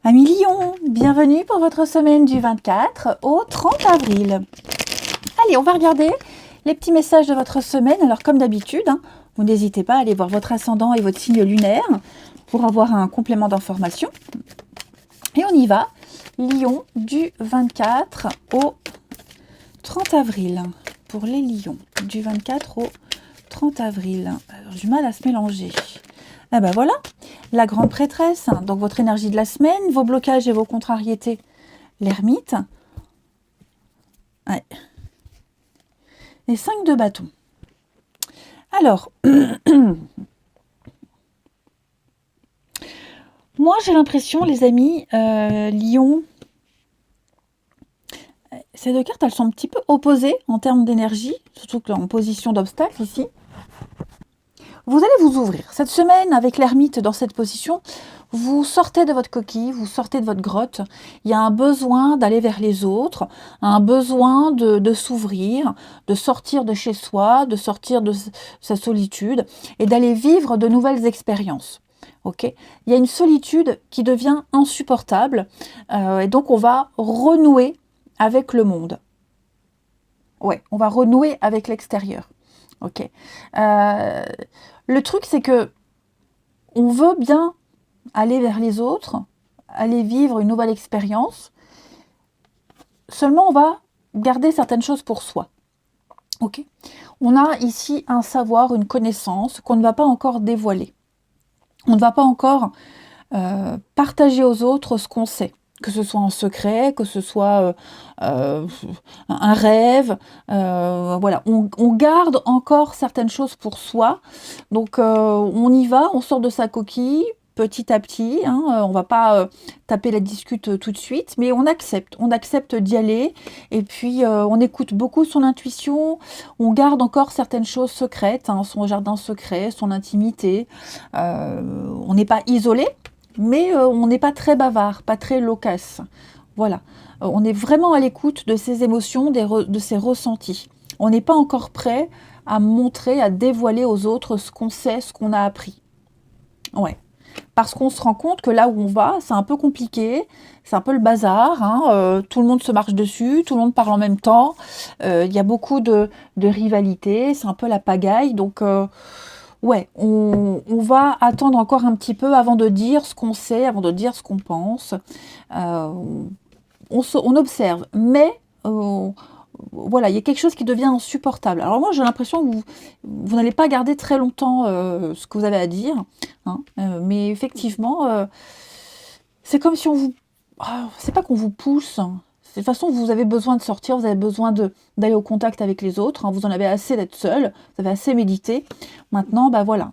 Amis Lion, bienvenue pour votre semaine du 24 au 30 avril. Allez, on va regarder les petits messages de votre semaine. Alors comme d'habitude, vous n'hésitez pas à aller voir votre ascendant et votre signe lunaire pour avoir un complément d'information. Et on y va. Lion du 24 au 30 avril. Pour les lions, du 24 au 30 avril. Alors, j'ai du mal à se mélanger. Ah ben voilà, la grande prêtresse, donc votre énergie de la semaine, vos blocages et vos contrariétés, l'ermite. Ouais. Les 5 de bâton. Alors, moi j'ai l'impression, les amis, Lion, ces deux cartes, elles sont un petit peu opposées en termes d'énergie, surtout que en position d'obstacle ici. Vous allez vous ouvrir. Cette semaine, avec l'ermite dans cette position, vous sortez de votre coquille, vous sortez de votre grotte. Il y a un besoin d'aller vers les autres, un besoin de s'ouvrir, de sortir de chez soi, de sortir de sa solitude et d'aller vivre de nouvelles expériences. Okay, il y a une solitude qui devient insupportable et donc on va renouer avec le monde. Ouais, on va renouer avec l'extérieur. Ok. Le truc, c'est que on veut bien aller vers les autres, aller vivre une nouvelle expérience. Seulement, on va garder certaines choses pour soi. Ok. On a ici un savoir, une connaissance qu'on ne va pas encore dévoiler. On ne va pas encore partager aux autres ce qu'on sait. Que ce soit en secret, que ce soit un rêve, voilà, on garde encore certaines choses pour soi, donc on y va, on sort de sa coquille, petit à petit, on va pas taper la discute tout de suite, mais on accepte d'y aller, et puis on écoute beaucoup son intuition, on garde encore certaines choses secrètes, son jardin secret, son intimité, on n'est pas isolé, mais on n'est pas très bavard, pas très loquace. Voilà. On est vraiment à l'écoute de ses émotions, de ses ressentis. On n'est pas encore prêt à montrer, à dévoiler aux autres ce qu'on sait, ce qu'on a appris. Ouais. Parce qu'on se rend compte que là où on va, c'est un peu compliqué, c'est un peu le bazar, tout le monde se marche dessus, tout le monde parle en même temps, il y a beaucoup de rivalité, c'est un peu la pagaille, donc ouais, on va attendre encore un petit peu avant de dire ce qu'on sait, avant de dire ce qu'on pense. On observe, mais voilà, il y a quelque chose qui devient insupportable. Alors moi, j'ai l'impression que vous n'allez pas garder très longtemps ce que vous avez à dire, mais effectivement, c'est comme si on vous... c'est pas qu'on vous pousse, de toute façon, vous avez besoin de sortir, vous avez besoin d'aller au contact avec les autres, vous en avez assez d'être seul, vous avez assez médité. Maintenant, bah voilà,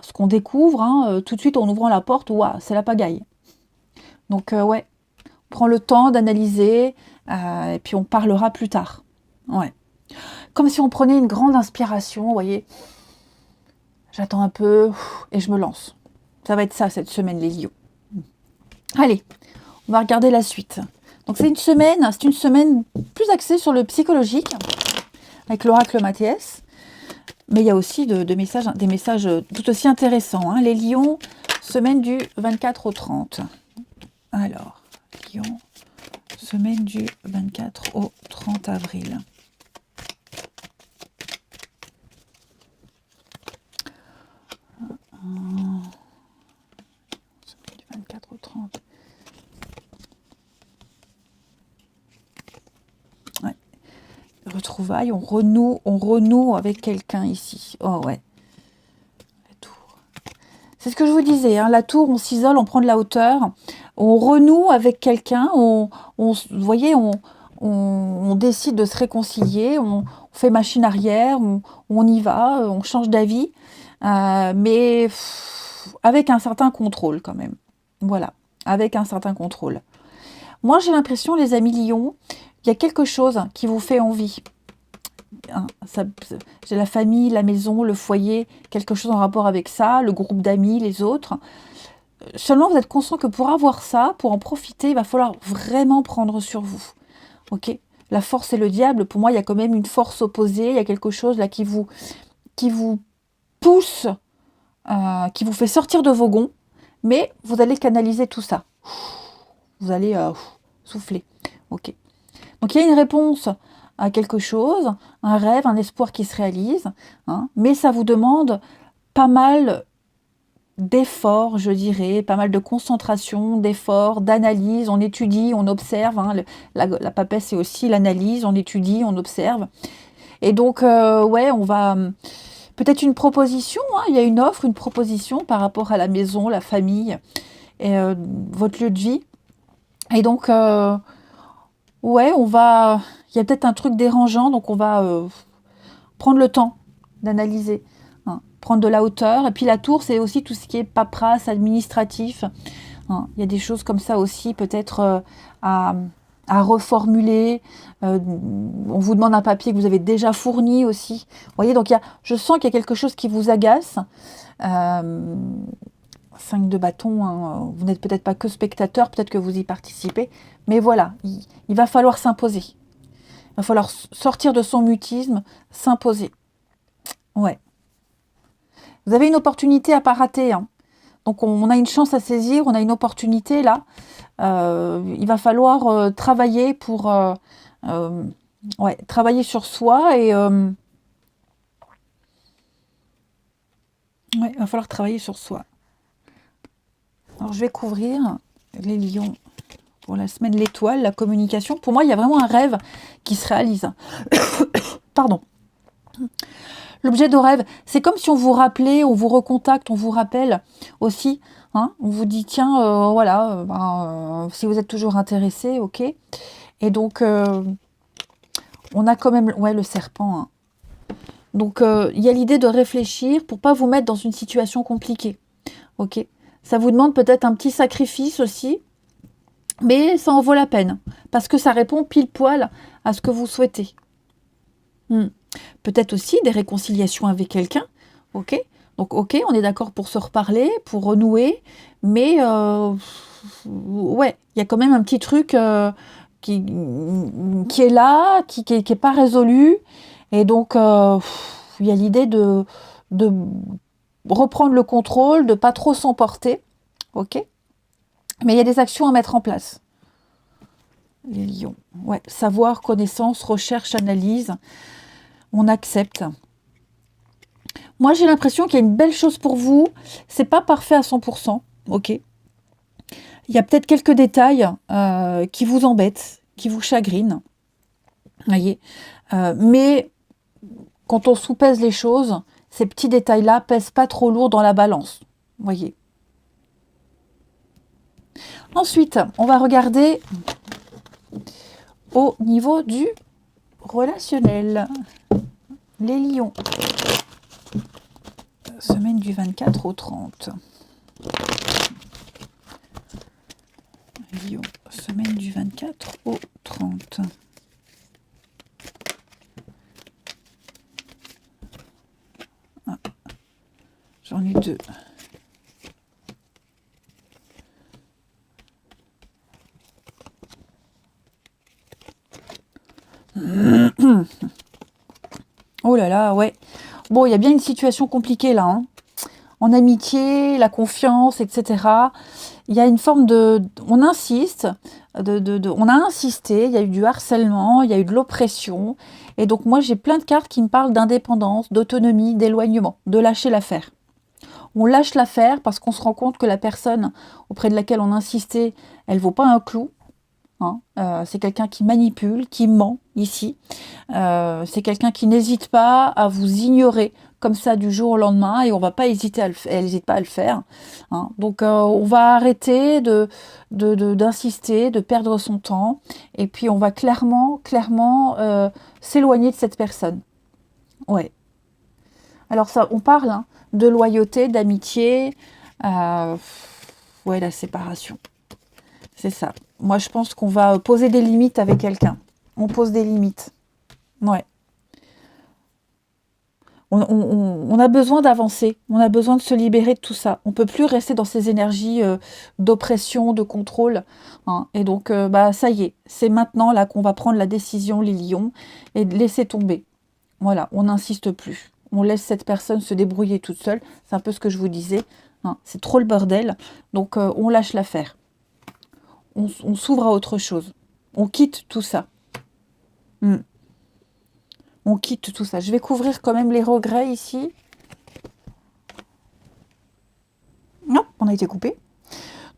ce qu'on découvre, tout de suite en ouvrant la porte, ouah, c'est la pagaille. Donc ouais, on prend le temps d'analyser, et puis on parlera plus tard. Ouais. Comme si on prenait une grande inspiration, vous voyez. J'attends un peu, et je me lance. Ça va être ça, cette semaine, les lions. Allez, on va regarder la suite. Donc c'est une semaine plus axée sur le psychologique, avec l'oracle Mathias. Mais il y a aussi des messages tout aussi intéressants. Les lions, semaine du 24 au 30. Alors, lions, semaine du 24 au 30 avril. Semaine du 24 au 30. Ouais. Retrouvailles, on renoue avec quelqu'un ici. Oh ouais. La tour. C'est ce que je vous disais, la tour, on s'isole, on prend de la hauteur, on renoue avec quelqu'un, vous voyez, on décide de se réconcilier, on fait machine arrière, on y va, on change d'avis, mais avec un certain contrôle quand même. Voilà, avec un certain contrôle. Moi, j'ai l'impression, les amis lions, il y a quelque chose qui vous fait envie. J'ai la famille, la maison, le foyer, quelque chose en rapport avec ça, le groupe d'amis, les autres. Seulement, vous êtes conscient que pour avoir ça, pour en profiter, il va falloir vraiment prendre sur vous. Ok ? La force et le diable, pour moi, il y a quand même une force opposée, il y a quelque chose là qui vous pousse, qui vous fait sortir de vos gonds, Mais vous allez canaliser tout ça. Vous allez souffler. Ok. Donc il y a une réponse à quelque chose, un rêve, un espoir qui se réalise, hein, mais ça vous demande pas mal d'efforts, je dirais, pas mal de concentration, d'efforts, d'analyse. On étudie, on observe. Hein, la papesse, c'est aussi l'analyse. On étudie, on observe. Et donc, ouais, on va... Peut-être une proposition, hein, il y a une offre, une proposition par rapport à la maison, la famille, et, votre lieu de vie. Et donc, ouais, on va... Il y a peut-être un truc dérangeant, donc on va prendre le temps d'analyser, hein, prendre de la hauteur. Et puis la tour, c'est aussi tout ce qui est paperasse, administratif. Hein. Il y a des choses comme ça aussi, peut-être à reformuler. On vous demande un papier que vous avez déjà fourni aussi. Vous voyez, donc je sens qu'il y a quelque chose qui vous agace. 5 de bâton, hein, vous n'êtes peut-être pas que spectateur, peut-être que vous y participez. Mais voilà, il va falloir s'imposer. Il va falloir sortir de son mutisme, s'imposer. Ouais. Vous avez une opportunité à pas rater. Hein. Donc on a une chance à saisir, on a une opportunité là. Il va falloir travailler pour ouais, travailler sur soi et ouais, il va falloir travailler sur soi. Alors je vais couvrir les lions pour la semaine l'étoile, la communication. Pour moi, il y a vraiment un rêve qui se réalise. Pardon. L'objet de rêve, c'est comme si on vous rappelait, on vous recontacte, on vous rappelle aussi. Hein, on vous dit, tiens, voilà, si vous êtes toujours intéressé, ok. Et donc, on a quand même, ouais, le serpent. Hein. Donc, il y a l'idée de réfléchir pour pas vous mettre dans une situation compliquée, ok. Ça vous demande peut-être un petit sacrifice aussi, mais ça en vaut la peine, parce que ça répond pile poil à ce que vous souhaitez. Peut-être aussi des réconciliations avec quelqu'un, ok. Donc, ok, on est d'accord pour se reparler, pour renouer, mais ouais, il y a quand même un petit truc qui est là, qui est pas résolu, et donc il y a l'idée de reprendre le contrôle, de pas trop s'emporter, ok. Mais il y a des actions à mettre en place. Les lions, ouais, savoir, connaissance, recherche, analyse, on accepte. Moi, j'ai l'impression qu'il y a une belle chose pour vous. C'est pas parfait à 100%, ok. Il y a peut-être quelques détails qui vous embêtent, qui vous chagrinent, voyez. Mais quand on soupèse les choses, ces petits détails-là pèsent pas trop lourd dans la balance, voyez. Ensuite, on va regarder au niveau du relationnel. Les lions. Semaine du 24 au 30. Lion, semaine du 24 au 30. Ah, j'en ai deux. Oh là là, ouais. Bon, il y a bien une situation compliquée là. Hein. En amitié, la confiance, etc. Il y a une forme de... On insiste, on a insisté, il y a eu du harcèlement, il y a eu de l'oppression. Et donc moi, j'ai plein de cartes qui me parlent d'indépendance, d'autonomie, d'éloignement, de lâcher l'affaire. On lâche l'affaire parce qu'on se rend compte que la personne auprès de laquelle on insistait, elle ne vaut pas un clou. Hein. C'est quelqu'un qui manipule, qui ment ici. C'est quelqu'un qui n'hésite pas à vous ignorer comme ça du jour au lendemain et on va pas hésiter à elle n'hésite pas à le faire. Hein. Donc on va arrêter d'insister, de perdre son temps et puis on va clairement s'éloigner de cette personne. Ouais. Alors ça, on parle hein, de loyauté, d'amitié, ouais, la séparation. C'est ça. Moi, je pense qu'on va poser des limites avec quelqu'un. On pose des limites. Ouais. On a besoin d'avancer. On a besoin de se libérer de tout ça. On ne peut plus rester dans ces énergies d'oppression, de contrôle. Hein. Et donc, bah, ça y est. C'est maintenant là qu'on va prendre la décision, les lions, et de laisser tomber. Voilà. On n'insiste plus. On laisse cette personne se débrouiller toute seule. C'est un peu ce que je vous disais. hein. C'est trop le bordel. Donc, on lâche l'affaire. On s'ouvre à autre chose. On quitte tout ça. Hmm. On quitte tout ça. Je vais couvrir quand même les regrets ici. Non, on a été coupé.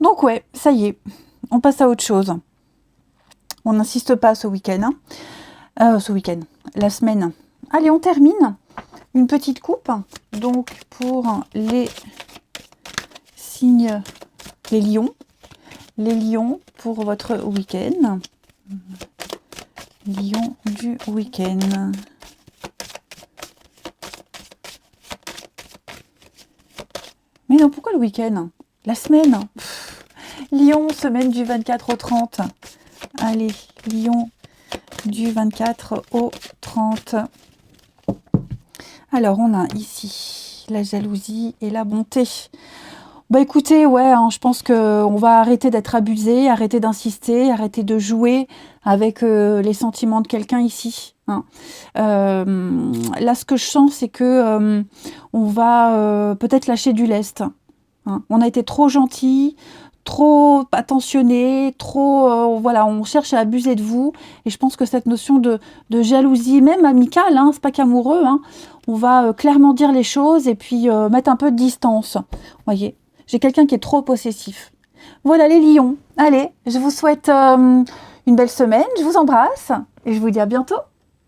Donc ouais, ça y est. On passe à autre chose. On n'insiste pas ce week-end. Hein. Ce week-end. La semaine. Allez, on termine. Une petite coupe. Donc pour les signes, les lions. Les lions pour votre week-end. Lion du week-end. Mais non, pourquoi le week-end? La semaine. Lion, semaine du 24 au 30. Allez, Lion du 24 au 30. Alors, on a ici la jalousie et la bonté. Bah écoutez, ouais, hein, je pense qu'on va arrêter d'être abusé, arrêter d'insister, arrêter de jouer avec les sentiments de quelqu'un ici. Hein. Là, ce que je sens, c'est que on va peut-être lâcher du lest. Hein. On a été trop gentil, trop attentionné, trop... voilà, on cherche à abuser de vous. Et je pense que cette notion de jalousie, même amicale, hein, c'est pas qu'amoureux, hein, on va clairement dire les choses et puis mettre un peu de distance. Voyez, j'ai quelqu'un qui est trop possessif. Voilà les lions. Allez, je vous souhaite une belle semaine, je vous embrasse et je vous dis à bientôt.